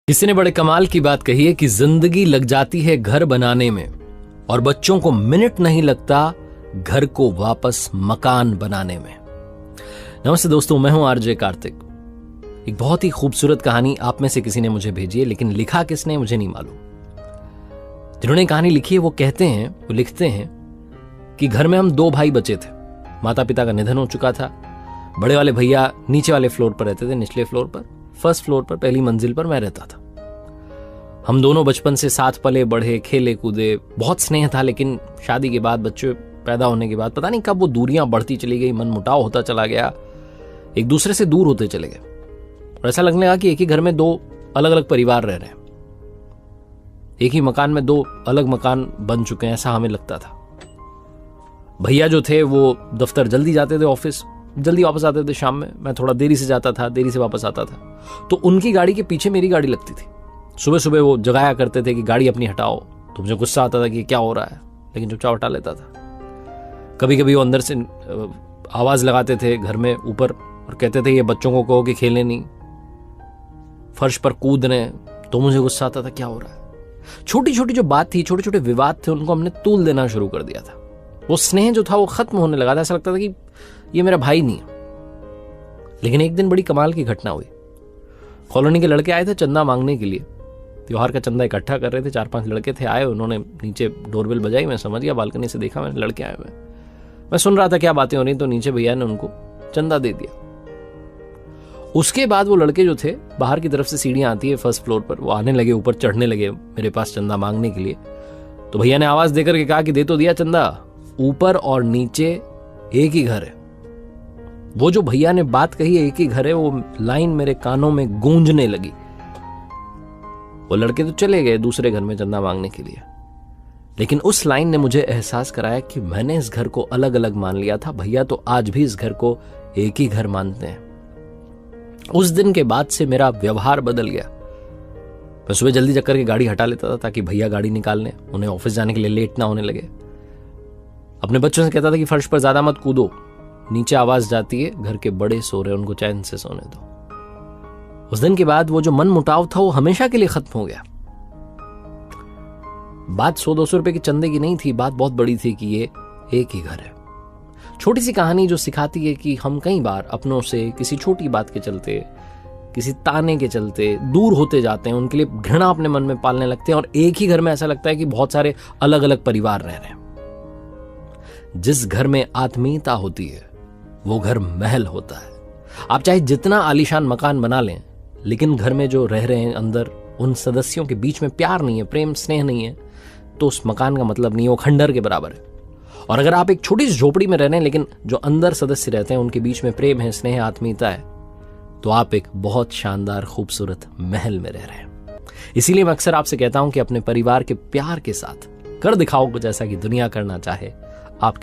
किसी ने बड़े कमाल की बात कही है कि जिंदगी लग जाती है घर बनाने में और बच्चों को मिनट नहीं लगता घर को वापस मकान बनाने में। नमस्ते दोस्तों, मैं हूं आरजे कार्तिक। एक बहुत ही खूबसूरत कहानी आप में से किसी ने मुझे भेजी है, लेकिन लिखा किसने मुझे नहीं मालूम। जिन्होंने कहानी लिखी है वो लिखते हैं कि घर में हम दो भाई बचे थे। माता पिता का निधन हो चुका था। बड़े वाले भैया नीचे वाले फ्लोर पर रहते थे, निचले फ्लोर पर, फर्स्ट फ्लोर पर पहली मंजिल पर मैं रहता था। हम दोनों बचपन से साथ पले बढ़े, खेले कूदे, बहुत स्नेह था। लेकिन शादी के बाद, बच्चे पैदा होने के बाद पता नहीं कब वो दूरियां बढ़ती चली गई, मन मुटाव होता चला गया, एक दूसरे से दूर होते चले गए और ऐसा लगने लगा कि एक ही घर में दो अलग अलग परिवार रह रहे हैं, एक ही मकान में दो अलग मकान बन चुके हैं, ऐसा हमें लगता था। भैया जो थे वो दफ्तर जल्दी जाते थे, ऑफिस जल्दी वापस आते थे शाम में। मैं थोड़ा देरी से जाता था, देरी से वापस आता था, तो उनकी गाड़ी के पीछे मेरी गाड़ी लगती थी। सुबह सुबह वो जगाया करते थे कि गाड़ी अपनी हटाओ, तो मुझे गुस्सा आता था कि क्या हो रहा है, लेकिन चुपचाप हटा लेता था। कभी कभी वो अंदर से आवाज लगाते थे घर में ऊपर और कहते थे ये बच्चों को कहो कि खेले नहीं, फर्श पर कूद रहे, तो मुझे गुस्सा आता था क्या हो रहा है। छोटी छोटी जो बात थी, छोटे छोटे विवाद थे, उनको हमने तूल देना शुरू कर दिया था। वो स्नेह जो था वो खत्म होने लगा था। ऐसा लगता था कि ये मेरा भाई नहीं है। लेकिन एक दिन बड़ी कमाल की घटना हुई। कॉलोनी के लड़के आए थे चंदा मांगने के लिए। त्योहार का चंदा इकट्ठा कर रहे थे, 4-5 लड़के थे आए। उन्होंने नीचे डोरबेल बजाई, मैं समझ गया, बालकनी से देखा मैंने लड़के आए हुए। मैं सुन रहा था क्या बातें हो रही, तो नीचे भैया ने उनको चंदा दे दिया। उसके बाद वो लड़के जो थे, बाहर की तरफ से सीढ़ियां आती है फर्स्ट फ्लोर पर, वो आने लगे, ऊपर चढ़ने लगे मेरे पास चंदा मांगने के लिए। तो भैया ने आवाज देकर के कहा कि दे तो दिया चंदा, ऊपर और नीचे एक ही घर है। वो जो भैया ने बात कही एक ही घर है, वो लाइन मेरे कानों में गूंजने लगी। वो लड़के तो चले गए दूसरे घर में चंदा मांगने के लिए, लेकिन उस लाइन ने मुझे एहसास कराया कि मैंने इस घर को अलग अलग मान लिया था। भैया तो आज भी इस घर को एक ही घर मानते हैं। उस दिन के बाद से मेरा व्यवहार बदल गया। मैं सुबह जल्दी चक्कर के गाड़ी हटा लेता था ताकि भैया गाड़ी निकालने, उन्हें ऑफिस जाने के लिए लेट ना होने लगे। अपने बच्चों से कहता था कि फर्श पर ज्यादा मत कूदो, नीचे आवाज जाती है, घर के बड़े सो रहे, उनको चैन से सोने दो। उस दिन के बाद वो जो मन मुटाव था वो हमेशा के लिए खत्म हो गया। बात 100-200 रुपए के चंदे की नहीं थी, बात बहुत बड़ी थी कि ये एक ही घर है। छोटी सी कहानी जो सिखाती है कि हम कई बार अपनों से किसी छोटी बात के चलते, किसी ताने के चलते दूर होते जाते हैं, उनके लिए घृणा अपने मन में पालने लगते हैं और एक ही घर में ऐसा लगता है कि बहुत सारे अलग अलग परिवार रह रहे हैं। जिस घर में आत्मीयता होती है वो घर महल होता है। आप चाहे जितना आलीशान मकान बना लें, लेकिन घर में जो रह रहे हैं अंदर, उन सदस्यों के बीच में प्यार नहीं है, प्रेम स्नेह नहीं है, तो उस मकान का मतलब नहीं है, वो खंडर के बराबर है। और अगर आप एक छोटी सी झोपड़ी में रह रहे हैं, लेकिन जो अंदर सदस्य रहते हैं उनके बीच में प्रेम है, स्नेह, आत्मीयता है, तो आप एक बहुत शानदार खूबसूरत महल में रह रहे हैं। इसीलिए मैं अक्सर आपसे कहता हूं कि अपने परिवार के प्यार के साथ कर दिखाओ कुछ ऐसा कि दुनिया करना चाहे आपके